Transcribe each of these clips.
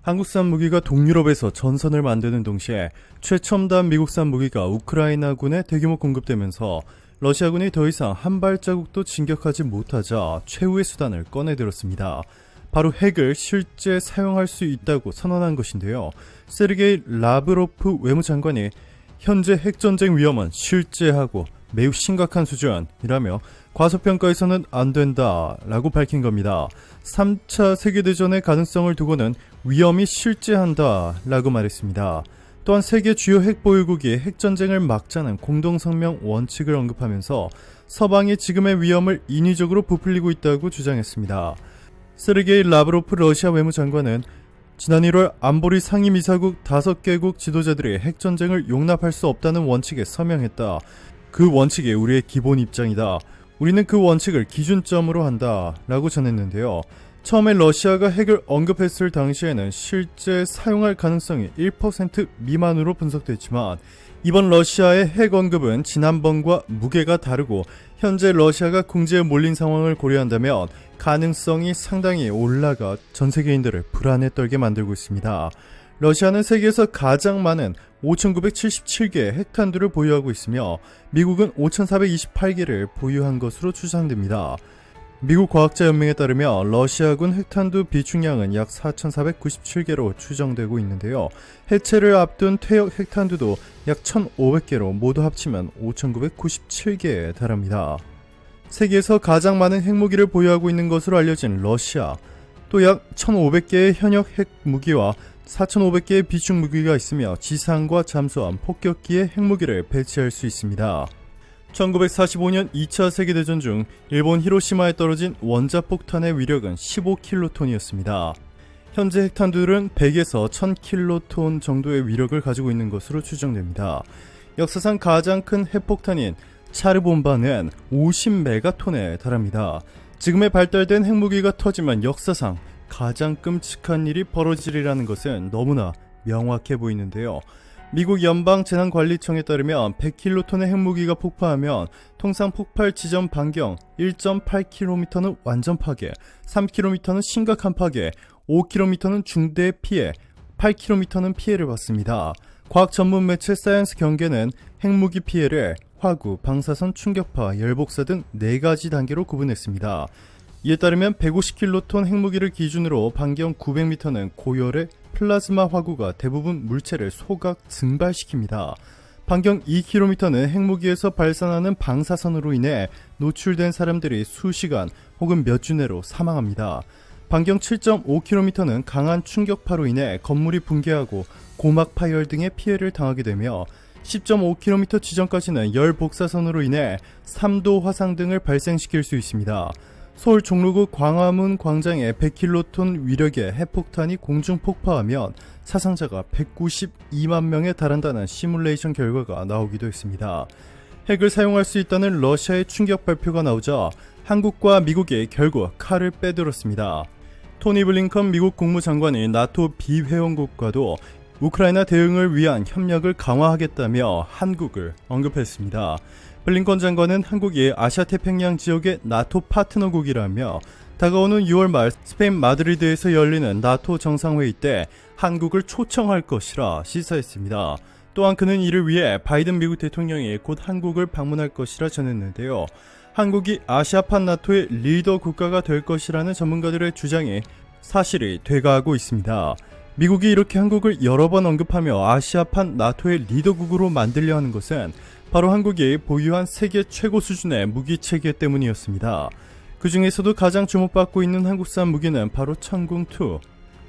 한국산 무기가 동유럽에서 전선을 만드는 동시에 최첨단 미국산 무기가 우크라이나군에 대규모 공급되면서 러시아군이 더 이상 한 발자국도 진격하지 못하자 최후의 수단을 꺼내들었습니다. 바로 핵을 실제 사용할 수 있다고 선언한 것인데요. 세르게이 라브로프 외무장관이 현재 핵전쟁 위험은 실제하고 매우 심각한 수준이라며 과소평가해서는 안 된다라고 밝힌 겁니다. 3차 세계대전의 가능성을 두고는 위험이 실제한다라고 말했습니다. 또한 세계 주요 핵보유국이 핵전쟁을 막자는 공동성명 원칙을 언급하면서 서방이 지금의 위험을 인위적으로 부풀리고 있다고 주장했습니다. 세르게이 라브로프 러시아 외무장관은 지난 1월 안보리 상임이사국 5개국 지도자들이 핵전쟁을 용납할 수 없다는 원칙에 서명했다. 그 원칙이 우리의 기본 입장이다. 우리는 그 원칙을 기준점으로 한다 라고 전했는데요. 처음에 러시아가 핵을 언급했을 당시에는 실제 사용할 가능성이 1% 미만으로 분석됐지만 이번 러시아의 핵 언급은 지난번과 무게가 다르고 현재 러시아가 궁지에 몰린 상황을 고려한다면 가능성이 상당히 올라가 전 세계인들을 불안에 떨게 만들고 있습니다. 러시아는 세계에서 가장 많은 5,977개의 핵탄두를 보유하고 있으며 미국은 5,428개를 보유한 것으로 추산됩니다. 미국 과학자연맹에 따르면 러시아군 핵탄두 비축량은 약 4,497개로 추정되고 있는데요. 해체를 앞둔 퇴역 핵탄두도 약 1,500개로 모두 합치면 5,997개에 달합니다. 세계에서 가장 많은 핵무기를 보유하고 있는 것으로 알려진 러시아, 또 약 1,500개의 현역 핵무기와 4,500개의 비축 무기가 있으며 지상과 잠수함, 폭격기에 핵무기를 배치할 수 있습니다. 1945년 2차 세계대전 중 일본 히로시마에 떨어진 원자폭탄의 위력은 15킬로톤이었습니다. 현재 핵탄두들은 100에서 1000킬로톤 정도의 위력을 가지고 있는 것으로 추정됩니다. 역사상 가장 큰 핵폭탄인 차르본바는 50메가톤에 달합니다. 지금의 발달된 핵무기가 터지면 역사상 가장 끔찍한 일이 벌어지리라는 것은 너무나 명확해 보이는데요. 미국 연방재난관리청에 따르면 100킬로톤의 핵무기가 폭파하면 통상 폭발 지점 반경 1.8km는 완전 파괴, 3km는 심각한 파괴, 5km는 중대 피해, 8km는 피해를 받습니다. 과학 전문 매체 사이언스 경계는 핵무기 피해를 화구, 방사선, 충격파, 열복사 등 4가지 단계로 구분했습니다. 이에 따르면 150킬로톤 핵무기를 기준으로 반경 900m는 고열의 플라즈마 화구가 대부분 물체를 소각 증발시킵니다. 반경 2km는 핵무기에서 발산하는 방사선으로 인해 노출된 사람들이 수시간 혹은 몇 주 내로 사망합니다. 반경 7.5km는 강한 충격파로 인해 건물이 붕괴하고 고막 파열 등의 피해를 당하게 되며 10.5km 지점까지는 열 복사선으로 인해 3도 화상 등을 발생시킬 수 있습니다. 서울 종로구 광화문 광장에 100킬로톤 위력의 핵폭탄이 공중 폭파하면 사상자가 192만 명에 달한다는 시뮬레이션 결과가 나오기도 했습니다. 핵을 사용할 수 있다는 러시아의 충격 발표가 나오자 한국과 미국이 결국 칼을 빼들었습니다. 토니 블링컨 미국 국무장관이 나토 비회원국과도 우크라이나 대응을 위한 협력을 강화하겠다며 한국을 언급했습니다. 블링컨 장관은 한국이 아시아태평양 지역의 나토 파트너국이라며 다가오는 6월 말 스페인 마드리드에서 열리는 나토 정상회의 때 한국을 초청할 것이라 시사했습니다. 또한 그는 이를 위해 바이든 미국 대통령이 곧 한국을 방문할 것이라 전했는데요. 한국이 아시아판 나토의 리더 국가가 될 것이라는 전문가들의 주장이 사실이 돼가고 있습니다. 미국이 이렇게 한국을 여러 번 언급하며 아시아판 나토의 리더국으로 만들려 하는 것은 바로 한국이 보유한 세계 최고 수준의 무기 체계 때문이었습니다. 그 중에서도 가장 주목받고 있는 한국산 무기는 바로 천궁2.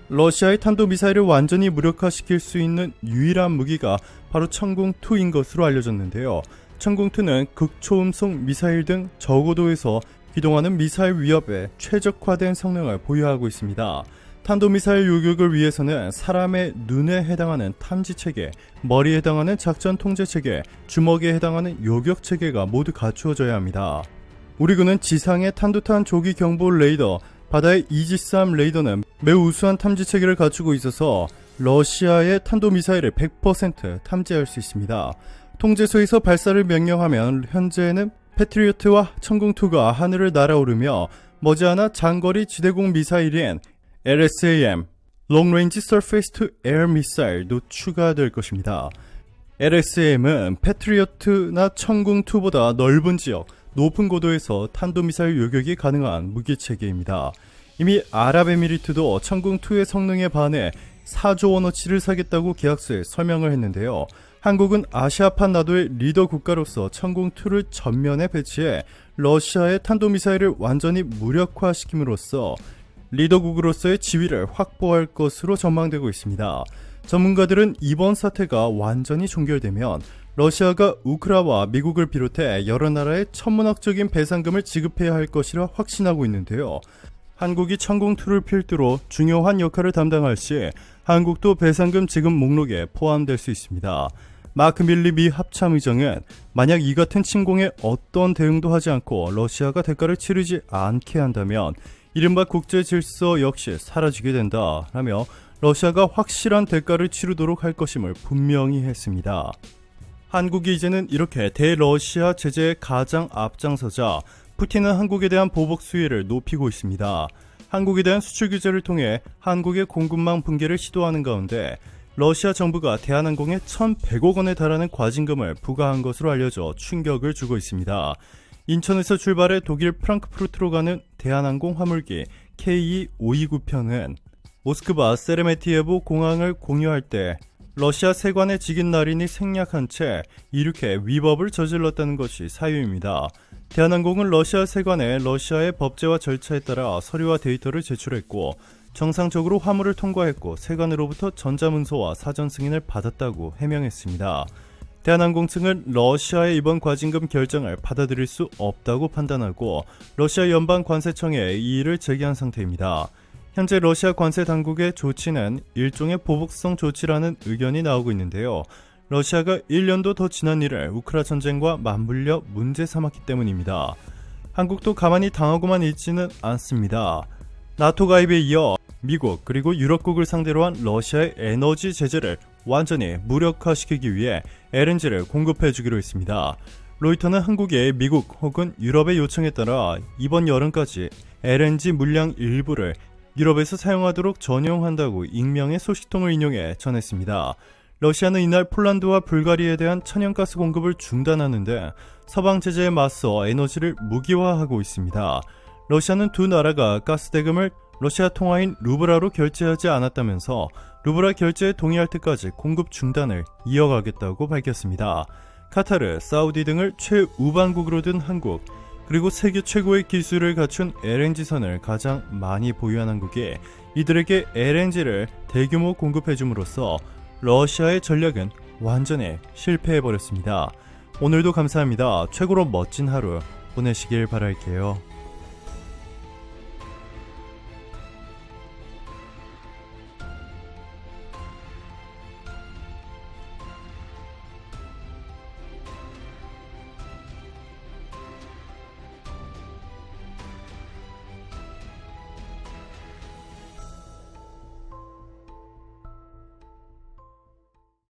러시아의 탄도미사일을 완전히 무력화시킬 수 있는 유일한 무기가 바로 천궁2인 것으로 알려졌는데요. 천궁2는 극초음속 미사일 등 저고도에서 기동하는 미사일 위협에 최적화된 성능을 보유하고 있습니다. 탄도미사일 요격을 위해서는 사람의 눈에 해당하는 탐지체계, 머리에 해당하는 작전 통제체계, 주먹에 해당하는 요격체계가 모두 갖추어져야 합니다. 우리 군은 지상의 탄도탄 조기 경보 레이더, 바다의 이지스함 레이더는 매우 우수한 탐지체계를 갖추고 있어서 러시아의 탄도미사일을 100% 탐지할 수 있습니다. 통제소에서 발사를 명령하면 현재는 패트리어트와 천궁2가 하늘을 날아오르며 머지않아 장거리 지대공 미사일인 LSAM, Long Range Surface to Air 미사일도 추가될 것입니다. LSAM은 패트리어트나 천궁2보다 넓은 지역, 높은 고도에서 탄도미사일 요격이 가능한 무기체계입니다. 이미 아랍에미리트도 천궁2의 성능에 반해 4조 원어치를 사겠다고 계약서에 서명을 했는데요. 한국은 아시아판 나도의 리더 국가로서 천궁2를 전면에 배치해 러시아의 탄도미사일을 완전히 무력화시킴으로써 리더국으로서의 지위를 확보할 것으로 전망되고 있습니다. 전문가들은 이번 사태가 완전히 종결되면 러시아가 우크라이나와 미국을 비롯해 여러 나라에 천문학적인 배상금을 지급해야 할 것이라 확신하고 있는데요. 한국이 천궁2를 필두로 중요한 역할을 담당할 시 한국도 배상금 지급 목록에 포함될 수 있습니다. 마크 밀리 미 합참의장은 만약 이 같은 침공에 어떤 대응도 하지 않고 러시아가 대가를 치르지 않게 한다면 이른바 국제 질서 역시 사라지게 된다 라며 러시아가 확실한 대가를 치르도록 할 것임을 분명히 했습니다. 한국이 이제는 이렇게 대러시아 제재의 가장 앞장서자 푸틴은 한국에 대한 보복 수위를 높이고 있습니다. 한국에 대한 수출 규제를 통해 한국의 공급망 붕괴를 시도하는 가운데 러시아 정부가 대한항공에 1,100억 원에 달하는 과징금을 부과한 것으로 알려져 충격을 주고 있습니다. 인천에서 출발해 독일 프랑크푸르트로 가는 대한항공 화물기 KE529편은 모스크바 세레메티예보 공항을 공유할 때 러시아 세관의 직인 날인이 생략한 채 이륙해 위법을 저질렀다는 것이 사유입니다. 대한항공은 러시아 세관에 러시아의 법제와 절차에 따라 서류와 데이터를 제출했고 정상적으로 화물을 통과했고 세관으로부터 전자문서와 사전 승인을 받았다고 해명했습니다. 대한항공 측은 러시아의 이번 과징금 결정을 받아들일 수 없다고 판단하고 러시아 연방관세청에 이의를 제기한 상태입니다. 현재 러시아 관세 당국의 조치는 일종의 보복성 조치라는 의견이 나오고 있는데요. 러시아가 1년도 더 지난 일을 우크라 전쟁과 맞물려 문제 삼았기 때문입니다. 한국도 가만히 당하고만 있지는 않습니다. 나토 가입에 이어 미국 그리고 유럽국을 상대로 한 러시아의 에너지 제재를 완전히 무력화시키기 위해 LNG를 공급해주기로 했습니다. 로이터는 한국이 미국 혹은 유럽의 요청에 따라 이번 여름까지 LNG 물량 일부를 유럽에서 사용하도록 전용한다고 익명의 소식통을 인용해 전했습니다. 러시아는 이날 폴란드와 불가리아에 대한 천연가스 공급을 중단하는데 서방 제재에 맞서 에너지를 무기화하고 있습니다. 러시아는 두 나라가 가스 대금을 러시아 통화인 루브라로 결제하지 않았다면서 루브라 결제에 동의할 때까지 공급 중단을 이어가겠다고 밝혔습니다. 카타르, 사우디 등을 최우방국으로 둔 한국, 그리고 세계 최고의 기술을 갖춘 LNG선을 가장 많이 보유한 한국이 이들에게 LNG를 대규모 공급해줌으로써 러시아의 전략은 완전히 실패해버렸습니다. 오늘도 감사합니다. 최고로 멋진 하루 보내시길 바랄게요.